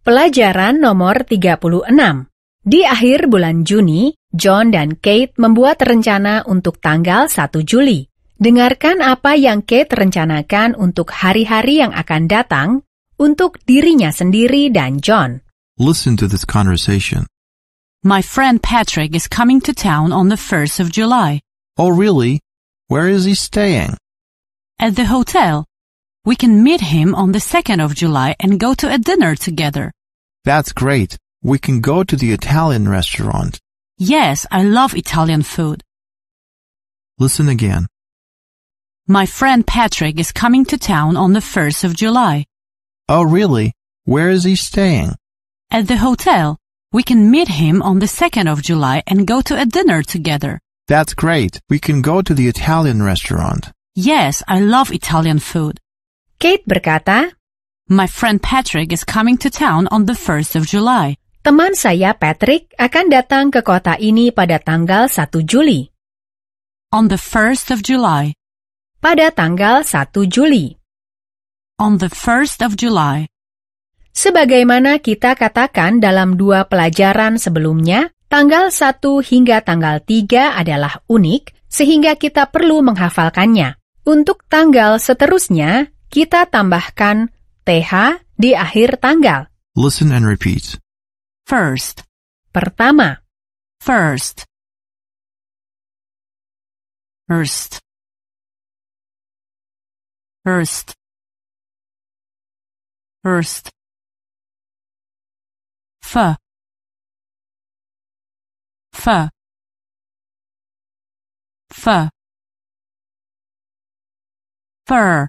Pelajaran nomor 36. Di akhir bulan Juni, John dan Kate membuat rencana untuk tanggal 1 Juli. Dengarkan apa yang Kate rencanakan untuk hari-hari yang akan datang untuk dirinya sendiri dan John. Listen to this conversation. My friend Patrick is coming to town on the 1st of July. Oh, really? Where is he staying? At the hotel. We can meet him on the 2nd of July and go to a dinner together. That's great. We can go to the Italian restaurant. Yes, I love Italian food. Listen again. My friend Patrick is coming to town on the 1st of July. Oh, really? Where is he staying? At the hotel. We can meet him on the 2nd of July and go to a dinner together. That's great. We can go to the Italian restaurant. Yes, I love Italian food. Kate berkata, My friend Patrick is coming to town on the 1st of July. teman saya Patrick akan datang ke kota ini pada tanggal 1 Juli. On the 1st of July. Pada tanggal 1 Juli. On the 1st of July. Sebagaimana kita katakan dalam 2 pelajaran sebelumnya, tanggal 1 hingga tanggal 3 adalah unik, sehingga kita perlu menghafalkannya. Untuk tanggal seterusnya, kita tambahkan TH di akhir tanggal. Listen and repeat. First. Pertama, First. First. First. First. F. F. F. Fur.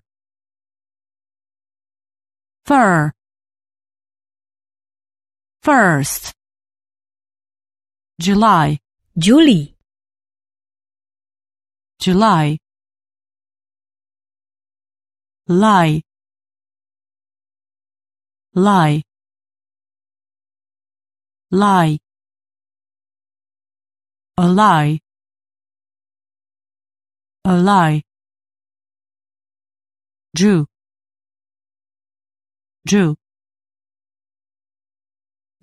Fur. First. July. Juli, July. Lie. Lie. Lie. A lie. A lie. Drew. Drew.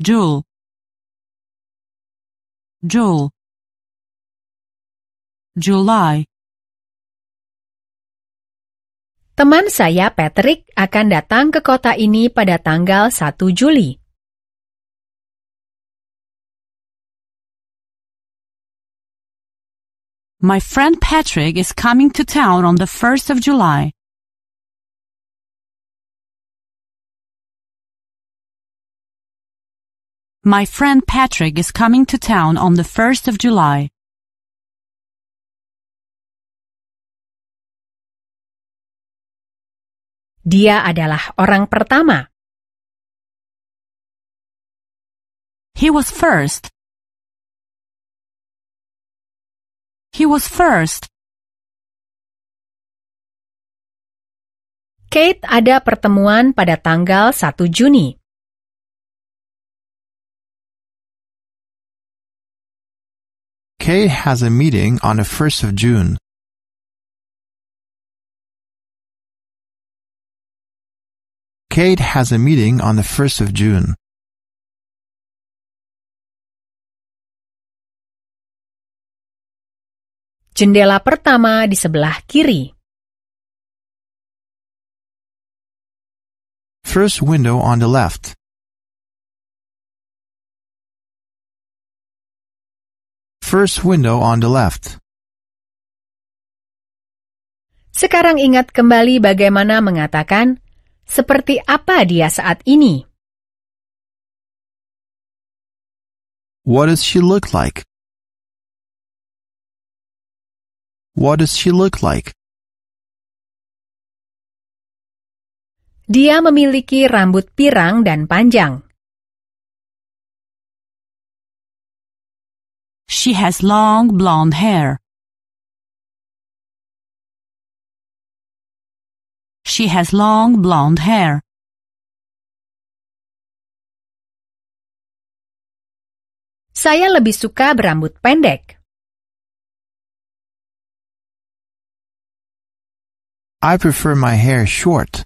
Jewel. Jewel. July. teman saya Patrick akan datang ke kota ini pada tanggal 1 Juli. My friend Patrick is coming to town on the 1st of July. My friend Patrick is coming to town on the 1st of July. Dia adalah orang pertama. He was first. He was first. Kate ada pertemuan pada tanggal 1 Juni. Kate has a meeting on the 1st of June. Kate has a meeting on the 1st of June. Jendela pertama di sebelah kiri. First window on the left. First window on the left. Sekarang ingat kembali bagaimana mengatakan, seperti apa dia saat ini. What does she look like? What does she look like? Dia memiliki rambut pirang dan panjang. She has long blonde hair. She has long blonde hair. Saya lebih suka berambut pendek. I prefer my hair short.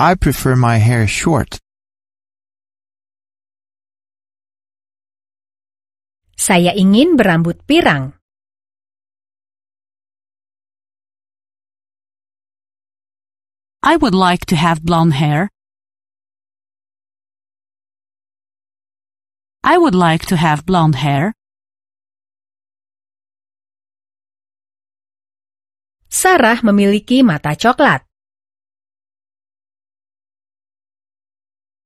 I prefer my hair short. Saya ingin berambut pirang. I would like to have blonde hair. I would like to have blonde hair. Sarah memiliki mata coklat.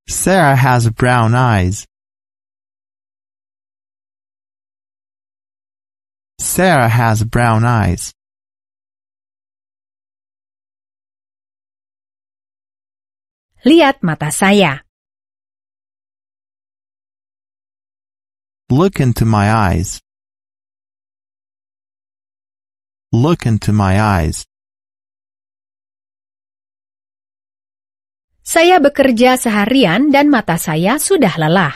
Sarah has brown eyes. Sarah has brown eyes. Lihat mata saya. Look into my eyes. Look into my eyes. Saya bekerja seharian dan mata saya sudah lelah.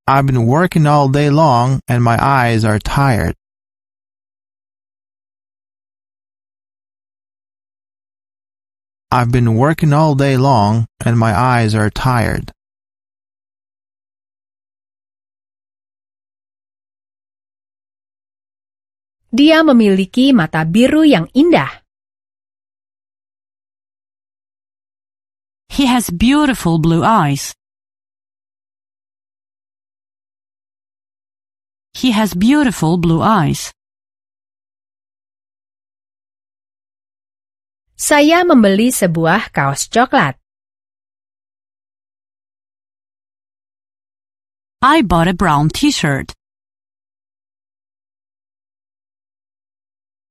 I've been working all day long and my eyes are tired. I've been working all day long and my eyes are tired. Dia memiliki mata biru yang indah. He has beautiful blue eyes. He has beautiful blue eyes. Saya membeli sebuah kaos coklat. I bought a brown t-shirt.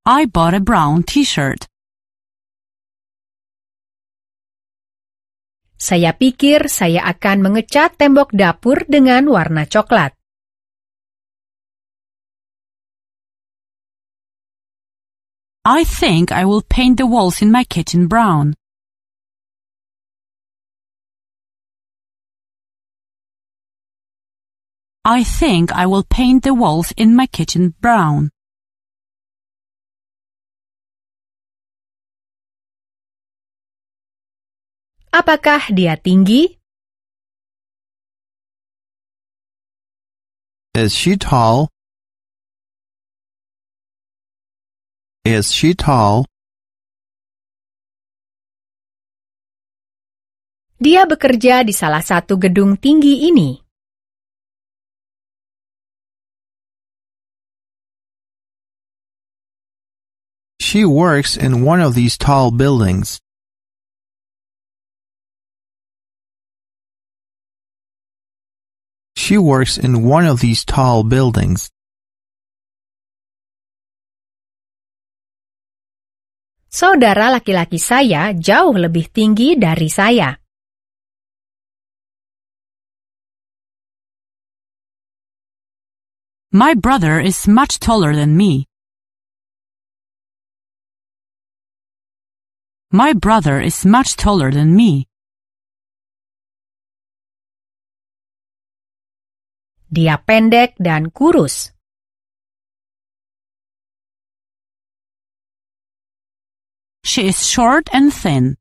I bought a brown t-shirt. Saya pikir saya akan mengecat tembok dapur dengan warna coklat. I think I will paint the walls in my kitchen brown. I think I will paint the walls in my kitchen brown. Apakah dia tinggi? Is she tall? Is she tall? Dia bekerja di salah satu gedung tinggi ini. She works in one of these tall buildings. She works in one of these tall buildings. Saudara laki-laki saya jauh lebih tinggi dari saya. My brother is much taller than me. My brother is much taller than me. Dia pendek dan kurus. She is short and thin.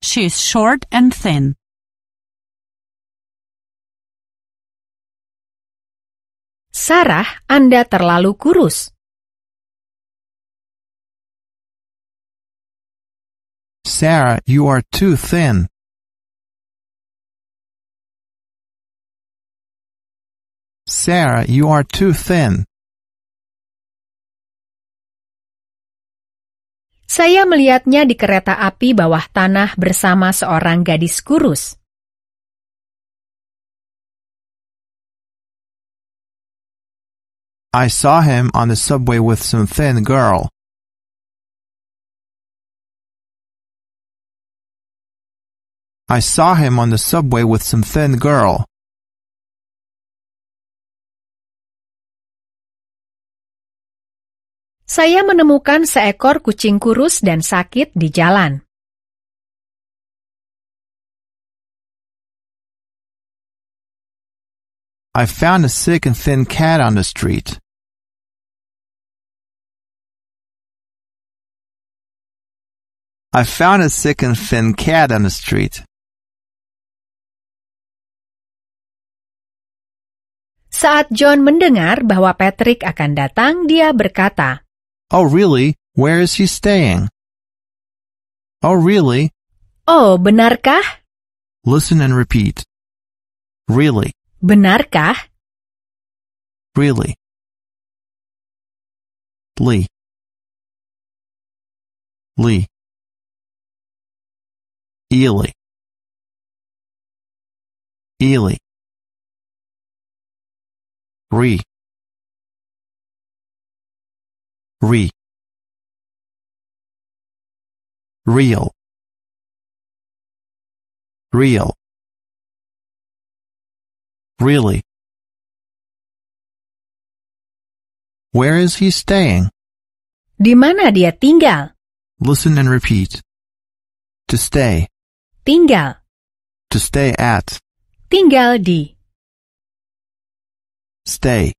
She is short and thin. Sarah, Anda terlalu kurus. Sarah, you are too thin. Sarah, you are too thin. Saya melihatnya di kereta api bawah tanah bersama seorang gadis kurus. I saw him on the subway with some thin girl. I saw him on the subway with some thin girl. Saya menemukan seekor kucing kurus dan sakit di jalan. I found a sick and thin cat on the street. I found a sick and thin cat on the street. Saat John mendengar bahwa Patrick akan datang, dia berkata, Oh, really? Where is he staying? Oh, really? "Oh, benarkah? Listen and repeat. Really, Benarkah? really. Lee. Lee. Ely. Ely. Re. Re. Real. Real. Really. Where is he staying? Di mana dia tinggal? Listen and repeat. To stay. Tinggal. To stay at. Tinggal di. Stay.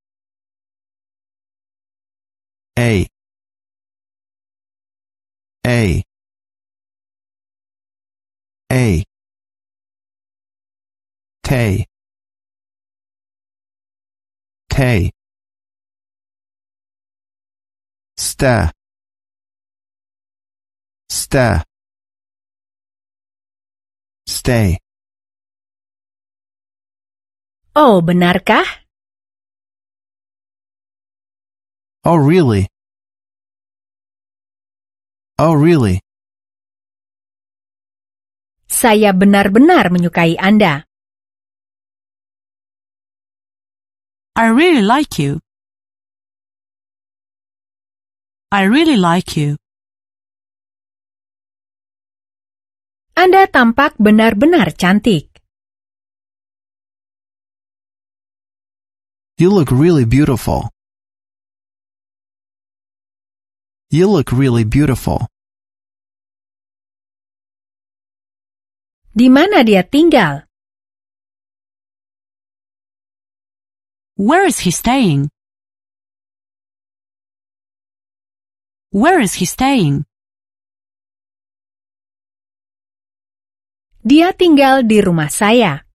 A. A. A. Tay. Tay. Sta. Sta. Stay. Oh, benarkah? Oh, really? Oh, really? Saya benar-benar menyukai Anda. I really like you. I really like you. Anda tampak benar-benar cantik. You look really beautiful. You look really beautiful. Di mana dia tinggal? Where is he staying? Where is he staying? Dia tinggal di rumah saya.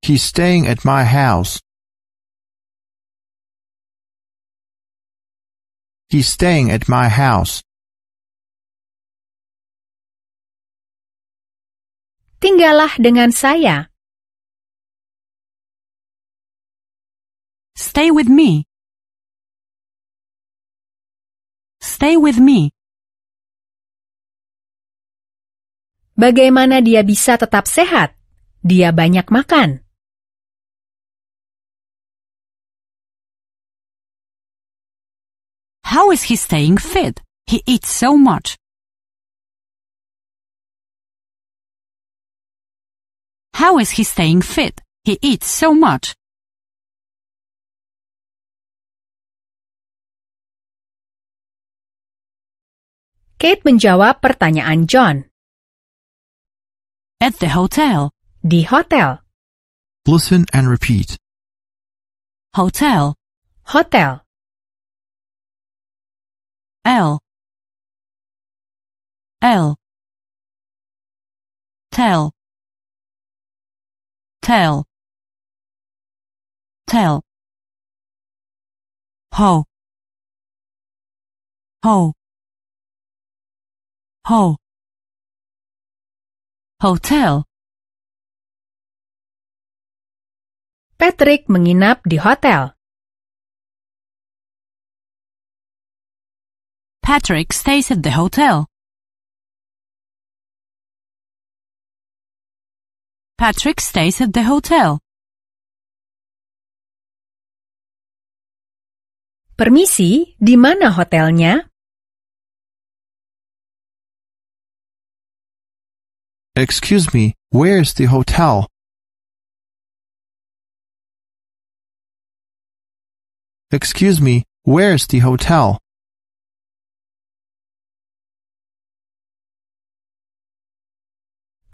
He's staying at my house. He's staying at my house. Tinggallah dengan saya. Stay with me. Stay with me. Bagaimana dia bisa tetap sehat? Dia banyak makan. How is he staying fit? He eats so much. How is he staying fit? He eats so much. Kate menjawab pertanyaan John. At the hotel. Di hotel. Listen and repeat. Hotel. Hotel. L. L. Tell. Tell. Tell. Ho. Ho. Ho. Hotel. Patrick menginap di hotel. Patrick stays at the hotel. Patrick stays at the hotel. Permisi, di mana hotelnya? Excuse me, where's the hotel? Excuse me, where's the hotel?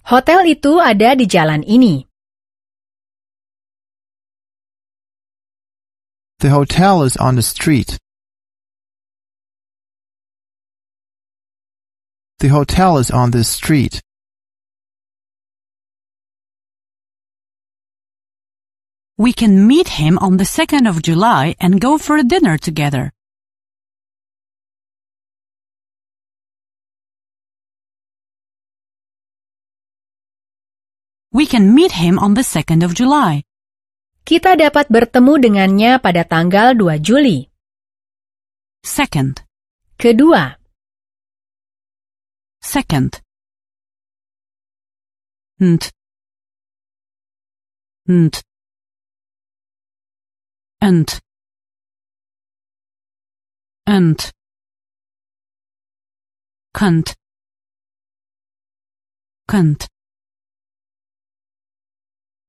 Hotel itu ada di jalan ini. The hotel is on the street. The hotel is on this street. We can meet him on the 2nd of July and go for a dinner together. We can meet him on the 2nd of July. Kita dapat bertemu dengannya pada tanggal 2 Juli. Second, Kedua, second. Nt. Nt. Nt. Nt. Kunt. Kunt.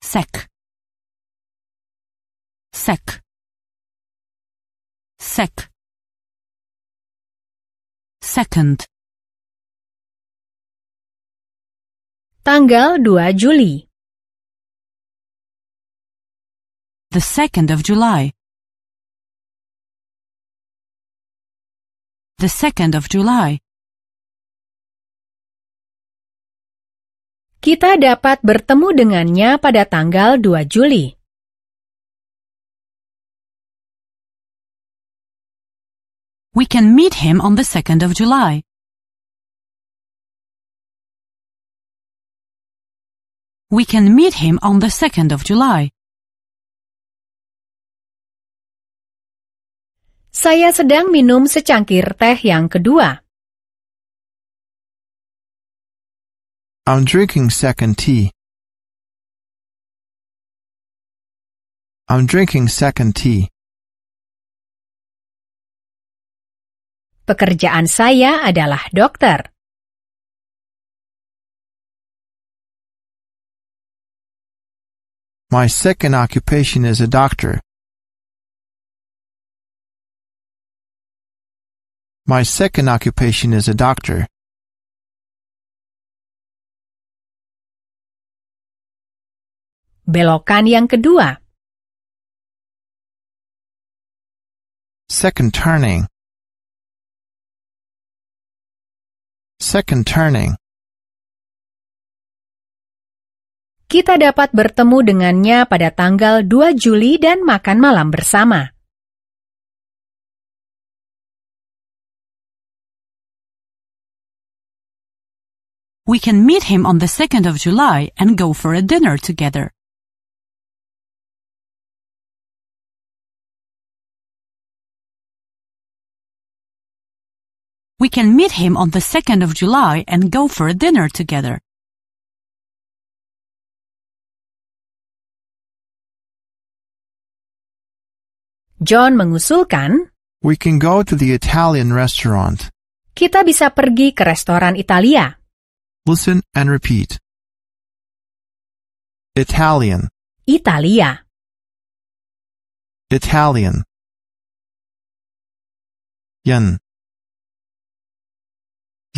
Sec. Sec. Sec. Second. tanggal 2 Juli. The 2nd of July. The 2nd of July. Kita dapat bertemu dengannya pada tanggal 2 Juli. We can meet him on the 2nd of July. We can meet him on the 2nd of July. Saya sedang minum secangkir teh yang kedua. I'm drinking second tea. I'm drinking second tea. Pekerjaan saya adalah dokter. My second occupation is a doctor. My second occupation is a doctor. Belokan yang kedua. Second turning. Second turning. Kita dapat bertemu dengannya pada tanggal 2 Juli dan makan malam bersama. We can meet him on the 2nd of July and go for a dinner together. We can meet him on the 2nd of July and go for a dinner together. John mengusulkan, We can go to the Italian restaurant. kita bisa pergi ke restoran Italia. Listen and repeat. Italian. Italia. Italian. Yen.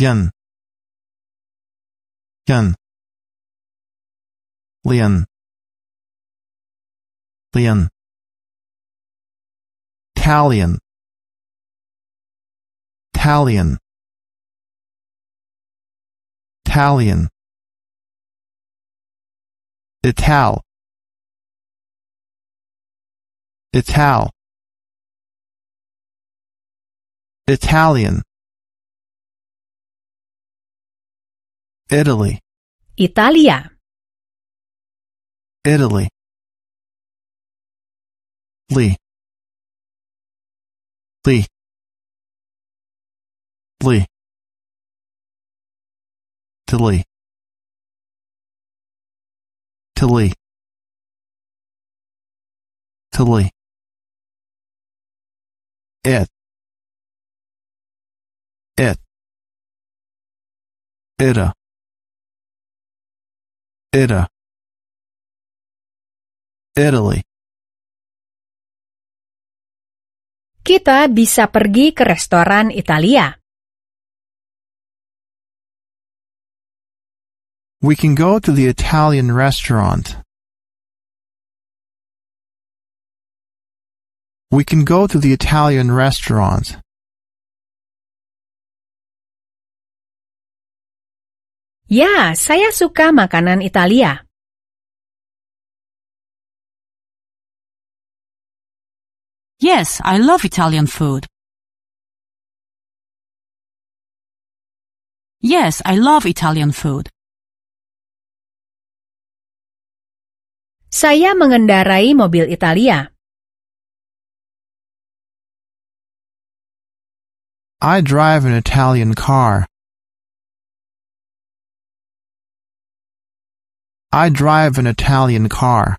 Yen. Yen. Lien. Lien. Italian. Italian. Italian. Ital. Ital. Italian. Italy. Italia. Italy. Lee. Lee. Lee. Italy. Italy. Italy. It. It. Ita. Ita. Italy. Kita bisa pergi ke restoran Italia. We can go to the Italian restaurant. We can go to the Italian restaurant. Ya, saya suka makanan Italia. Yes, I love Italian food. Yes, I love Italian food. Saya mengendarai mobil Italia. I drive an Italian car. I drive an Italian car.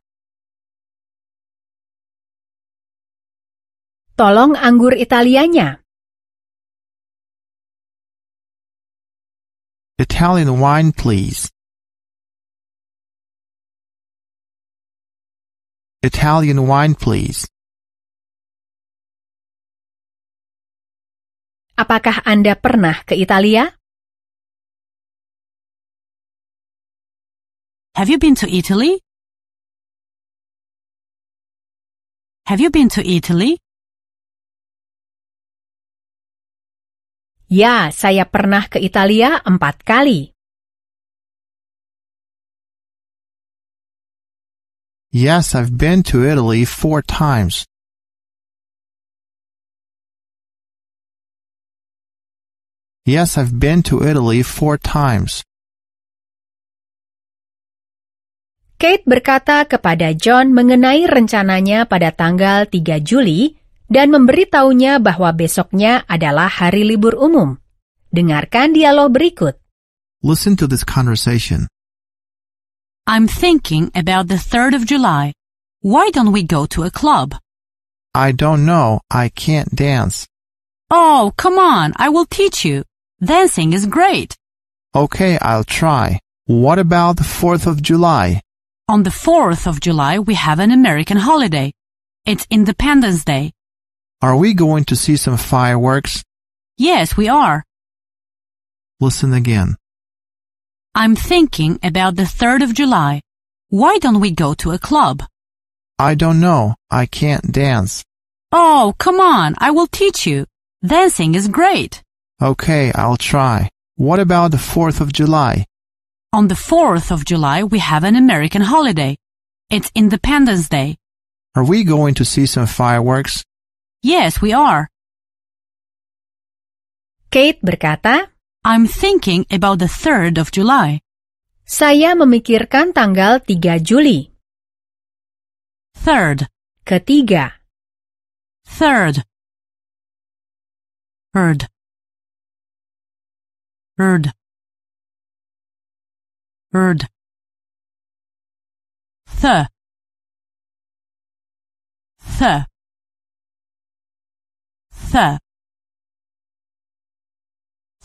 Tolong anggur Italianya. Italian wine, please. Italian wine, please. Apakah Anda pernah ke Italia? Have you been to Italy? Have you been to Italy? Ya, saya pernah ke Italia 4 kali. Yes, I've been to Italy 4 times. Yes, I've been to Italy 4 times. Kate berkata kepada John mengenai rencananya pada tanggal 3 Juli dan memberitahunya bahwa besoknya adalah hari libur umum. Dengarkan dialog berikut. Listen to this conversation. I'm thinking about the 3rd of July. Why don't we go to a club? I don't know. I can't dance. Oh, come on. I will teach you. Dancing is great. Okay, I'll try. What about the 4th of July? On the 4th of July, we have an American holiday. It's Independence Day. Are we going to see some fireworks? Yes, we are. Listen again. I'm thinking about the 3rd of July. Why don't we go to a club? I don't know. I can't dance. Oh, come on. I will teach you. Dancing is great. Okay, I'll try. What about the 4th of July? On the 4th of July, we have an American holiday. It's Independence Day. Are we going to see some fireworks? Yes, we are. Kate berkata, I'm thinking about the 3rd of July. saya memikirkan tanggal 3 Juli. 3rd, Ketiga, 3rd, 3rd, 3rd, 3rd, th,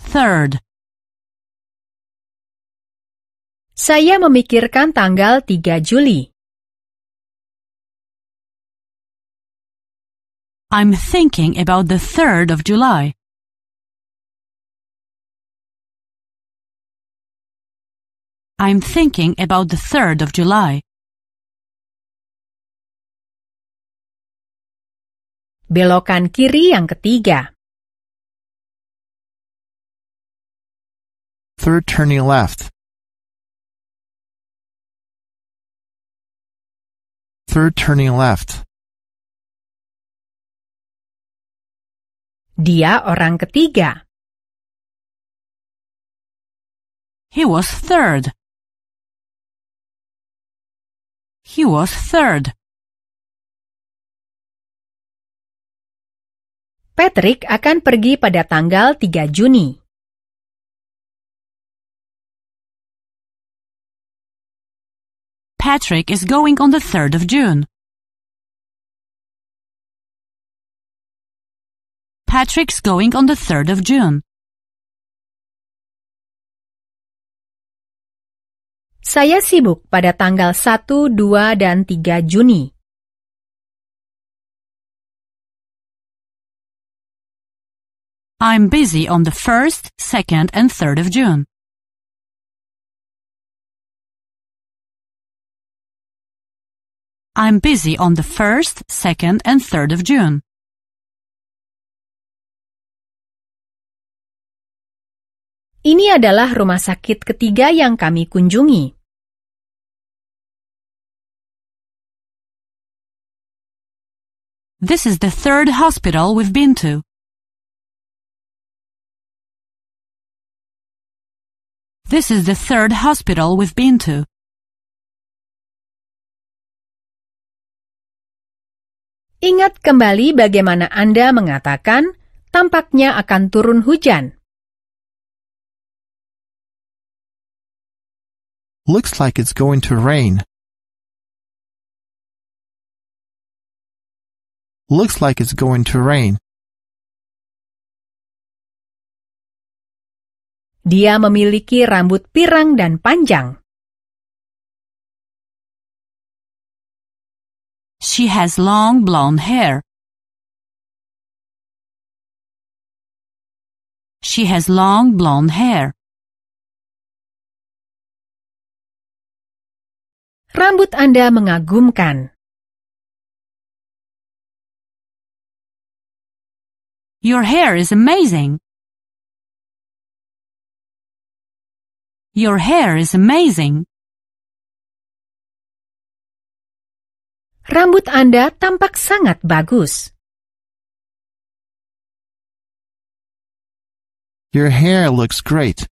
3rd. saya memikirkan tanggal 3 Juli. I'm thinking about the 3rd of July. I'm thinking about the 3rd of July. Belokan kiri yang ketiga. 3rd turning left. 3rd turning left. Dia orang ketiga. He was 3rd. He was 3rd. Patrick akan pergi pada tanggal 3 Juni. Patrick is going on the 3rd of June. Patrick's going on the 3rd of June. Saya sibuk pada tanggal 1, 2, dan 3 Juni. I'm busy on the 1st, 2nd, and 3rd of June. I'm busy on the 1st, 2nd, and 3rd of June. Ini adalah rumah sakit ketiga yang kami kunjungi. This is the 3rd hospital we've been to. This is the 3rd hospital we've been to. Ingat kembali bagaimana Anda mengatakan, tampaknya akan turun hujan. Looks like it's going to rain. Looks like it's going to rain. Dia memiliki rambut pirang dan panjang. She has long blonde hair. She has long blonde hair. Rambut Anda mengagumkan. Your hair is amazing. Your hair is amazing. Rambut Anda tampak sangat bagus. Your hair looks great.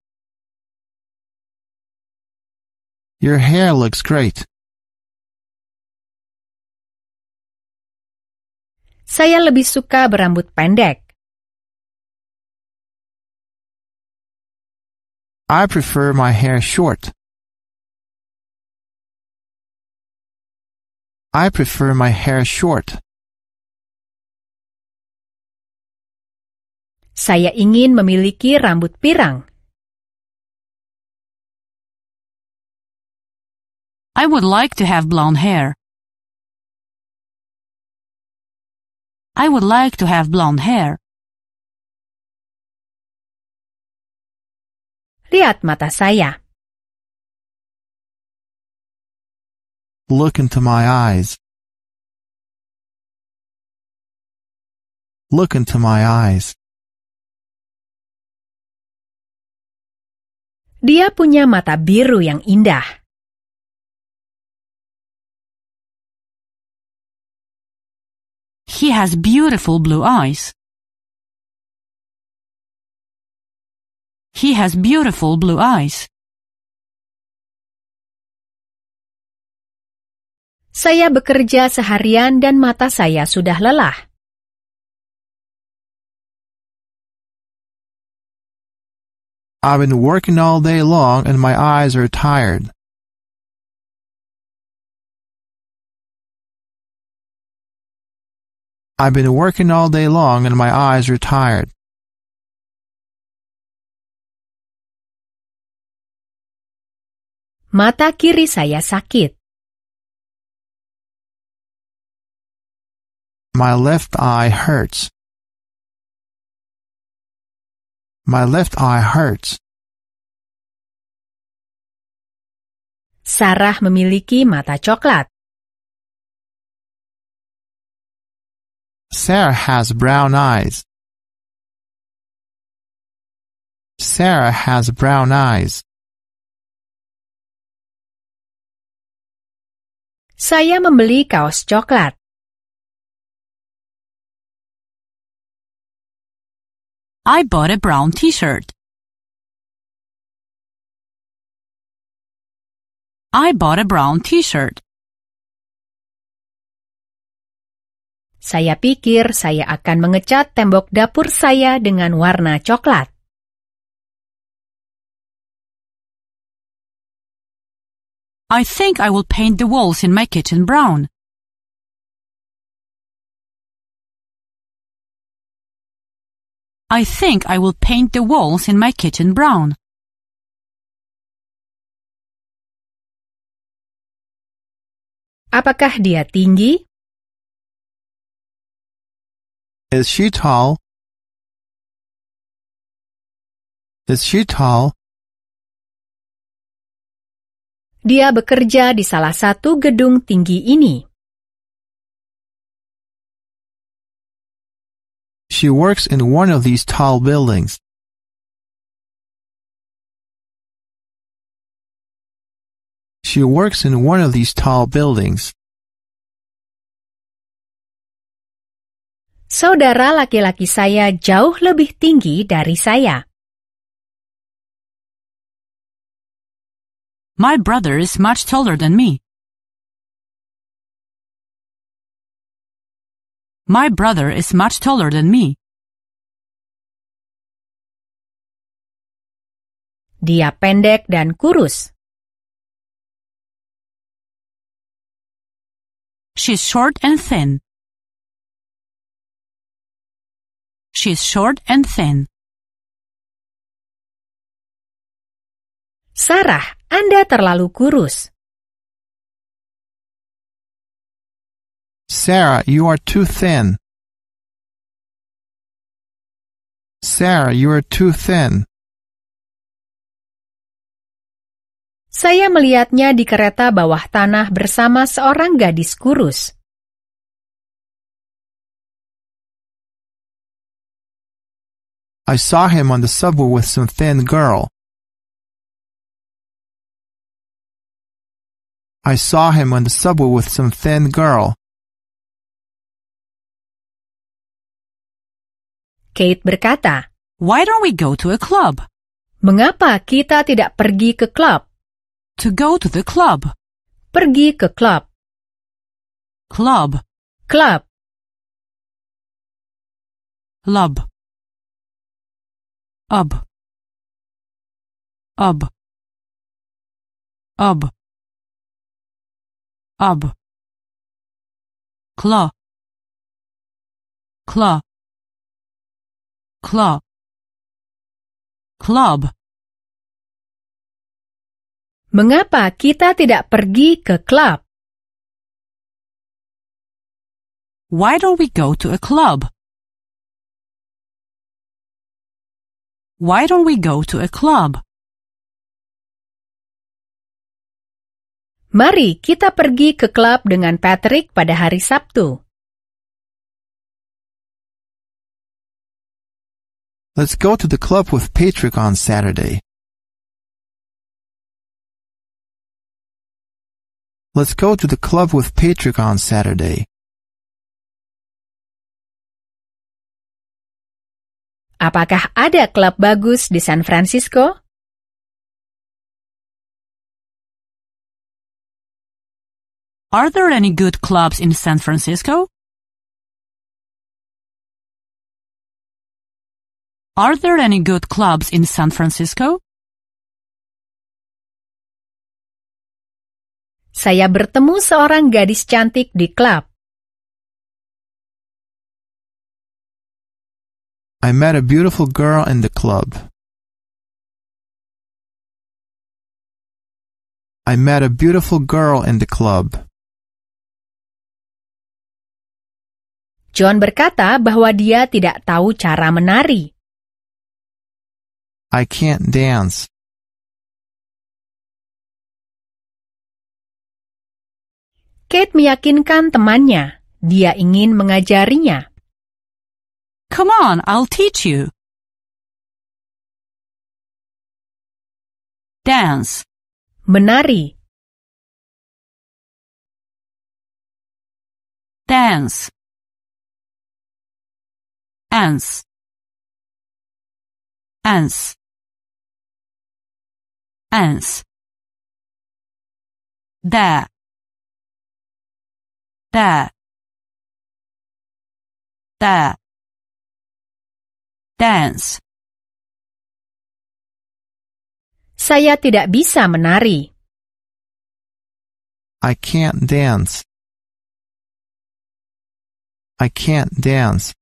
Your hair looks great. Saya lebih suka berambut pendek. I prefer my hair short. I prefer my hair short. Saya ingin memiliki rambut pirang. I would like to have blonde hair. I would like to have blonde hair. Lihat mata saya. Look into my eyes. Look into my eyes. Dia punya mata biru yang indah. He has beautiful blue eyes. He has beautiful blue eyes. Saya bekerja seharian dan mata saya sudah lelah. I've been working all day long and my eyes are tired. I've been working all day long and my eyes are tired. Mata kiri saya sakit. My left eye hurts. My left eye hurts. Sarah memiliki mata coklat. Sarah has brown eyes. Sarah has brown eyes. Saya membeli kaos coklat. I bought a brown t-shirt. I bought a brown t-shirt. Saya pikir saya akan mengecat tembok dapur saya dengan warna coklat. I think I will paint the walls in my kitchen brown. I think I will paint the walls in my kitchen brown. Apakah dia tinggi? Is she tall? Is she tall? Dia bekerja di salah satu gedung tinggi ini. She works in one of these tall buildings. She works in one of these tall buildings. Saudara laki-laki saya jauh lebih tinggi dari saya. My brother is much taller than me. My brother is much taller than me. Dia pendek dan kurus. She's short and thin. She's short and thin. Sarah, Anda terlalu kurus. Sarah, you are too thin. Sarah, you are too thin. Saya melihatnya di kereta bawah tanah bersama seorang gadis kurus. I saw him on the subway with some thin girl. I saw him on the subway with some thin girl. Kate berkata, Why don't we go to a club? "Mengapa kita tidak pergi ke klub?" To go to the club. Pergi ke klub. Club. Klub. Lub. Ub. Ub. Ub. Ub. Claw. Claw. Claw. Club. Mengapa kita tidak pergi ke klub? Why don't we go to a club? Why don't we go to a club? Mari kita pergi ke klub dengan Patrick pada hari Sabtu. Let's go to the club with Patrick on Saturday. Let's go to the club with Patrick on Saturday. Apakah ada klub bagus di San Francisco? Are there any good clubs in San Francisco? Are there any good clubs in San Francisco? Saya bertemu seorang gadis cantik di klub. I met a beautiful girl in the club. I met a beautiful girl in the club. John berkata bahwa dia tidak tahu cara menari. I can't dance. Kate meyakinkan temannya. Dia ingin mengajarinya. Come on, I'll teach you. Dance. Menari. Dance. Ants. Ants. Ants. That. That. That. Dance. Saya tidak bisa menari. I can't dance. I can't dance.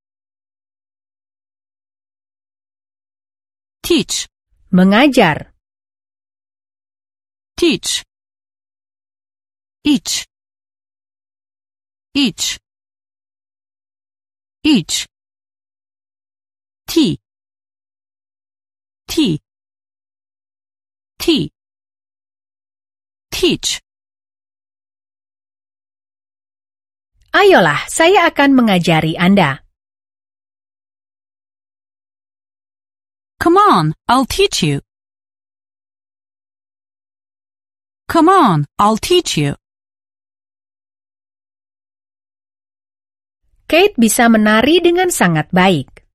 Teach. Mengajar. Teach. Each. Each. Each. T. T. T. Teach. Ayolah, saya akan mengajari Anda. Come on, I'll teach you. Come on, I'll teach you. Kate bisa menari dengan sangat baik.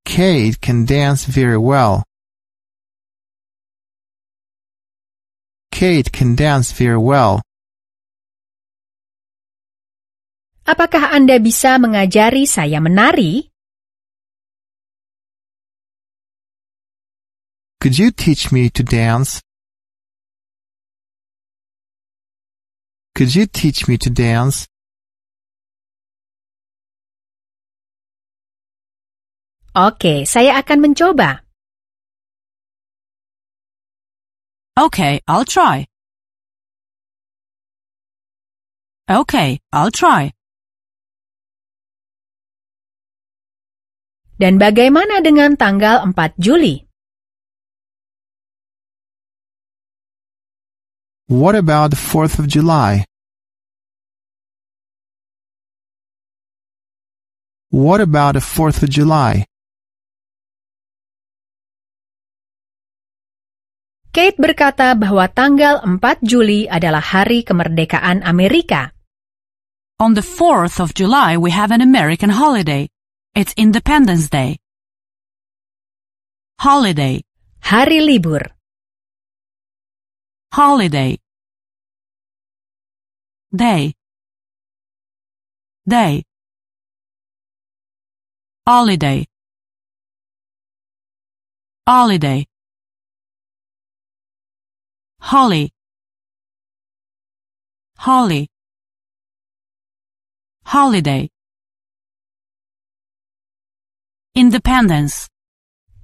Kate can dance very well. Kate can dance very well. Apakah Anda bisa mengajari saya menari? Could you teach me to dance? Could you teach me to dance? Oke, saya akan mencoba. Okay, I'll try. Okay, I'll try. Dan bagaimana dengan tanggal 4 Juli? What about the 4th of July? What about the 4th of July? Kate berkata bahwa tanggal 4 Juli adalah hari kemerdekaan Amerika. On the 4th of July, we have an American holiday. It's Independence Day. Holiday. Hari libur. Holiday. Day. Day. Holiday. Holiday. Holly. Holly. Holiday. Independence.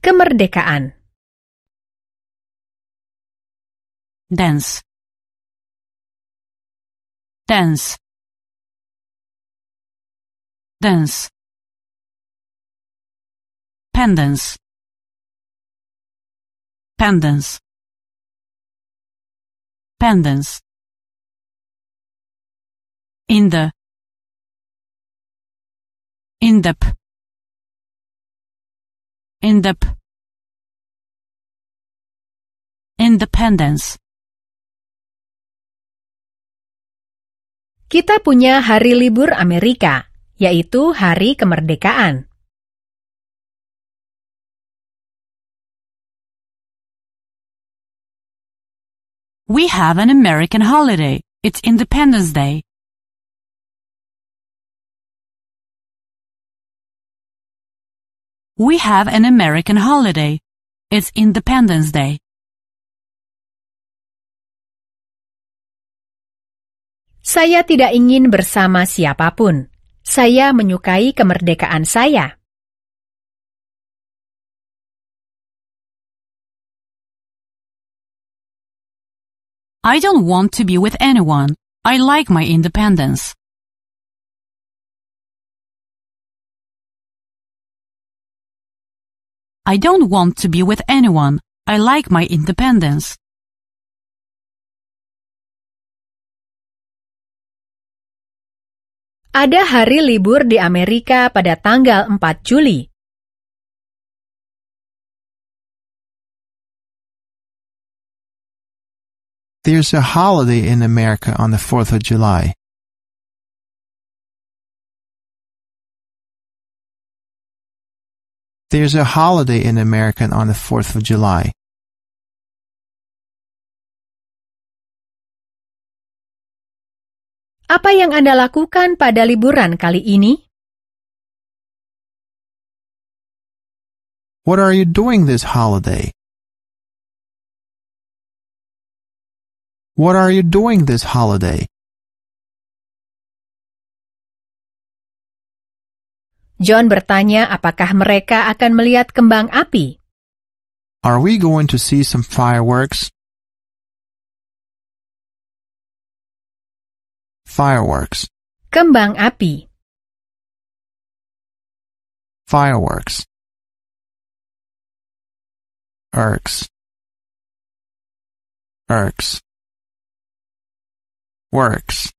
Kemerdekaan. Dance. Dance. Dance. Pendants. Pendants. Pendants. In the. Indep. Indep. Independence. Kita punya hari libur Amerika, yaitu Hari Kemerdekaan. We have an American holiday. It's Independence Day. We have an American holiday. It's Independence Day. Saya tidak ingin bersama siapapun. Saya menyukai kemerdekaan saya. I don't want to be with anyone. I like my independence. I don't want to be with anyone. I like my independence. Ada hari libur di Amerika pada tanggal 4 Juli. There's a holiday in America on the 4th of July. There's a holiday in America on the 4th of July. Apa yang Anda lakukan pada liburan kali ini? What are you doing this holiday? What are you doing this holiday? John bertanya apakah mereka akan melihat kembang api. Are we going to see some fireworks? Fireworks. Kembang api. Fireworks. Erks. Erks. Works.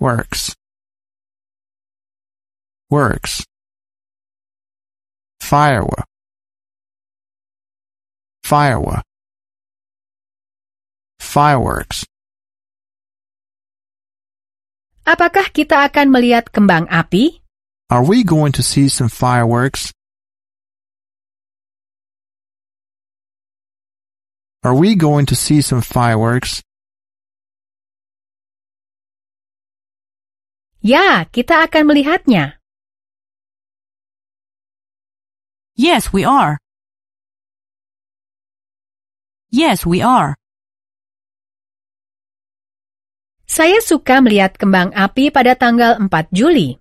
Works. Works. Firework. Firework. Fireworks. Apakah kita akan melihat kembang api? Are we going to see some fireworks? Are we going to see some fireworks? Ya, kita akan melihatnya. Yes, we are. Yes, we are. Saya suka melihat kembang api pada tanggal 4 Juli.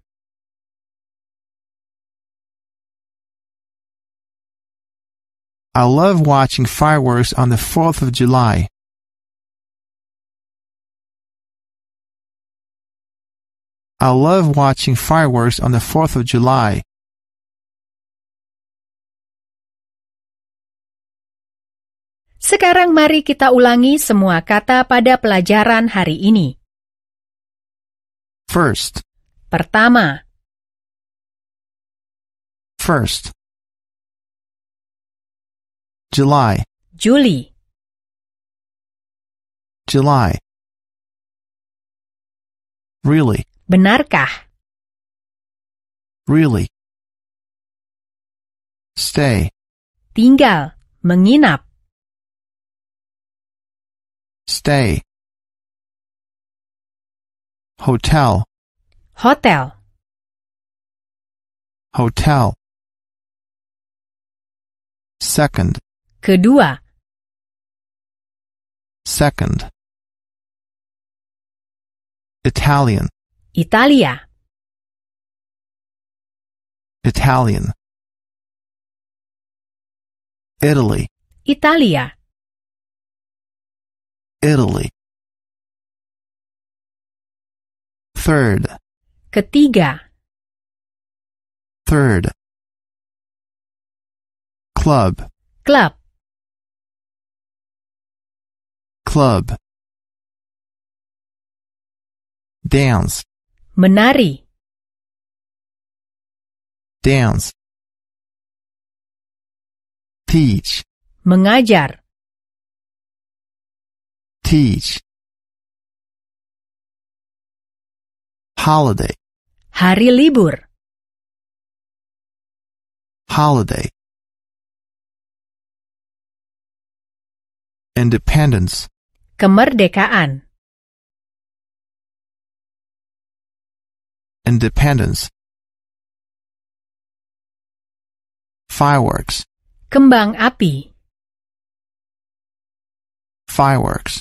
I love watching fireworks on the 4th of July. I love watching fireworks on the 4th of July. Sekarang mari kita ulangi semua kata pada pelajaran hari ini. First. Pertama, First. July. Juli. July. Really. Benarkah? Really. Stay. Tinggal, menginap. Stay. Hotel. Hotel. Hotel. Second. Kedua, Second. Italian. Italia. Italian. Italy. Italia. Italy. Third. Ketiga, Third. Club. klub. Club. Dance. Menari. Dance. Teach. Mengajar. Teach. Holiday. Hari libur. Holiday. Independence. Kemerdekaan. Independence. Fireworks. Kembang api. Fireworks.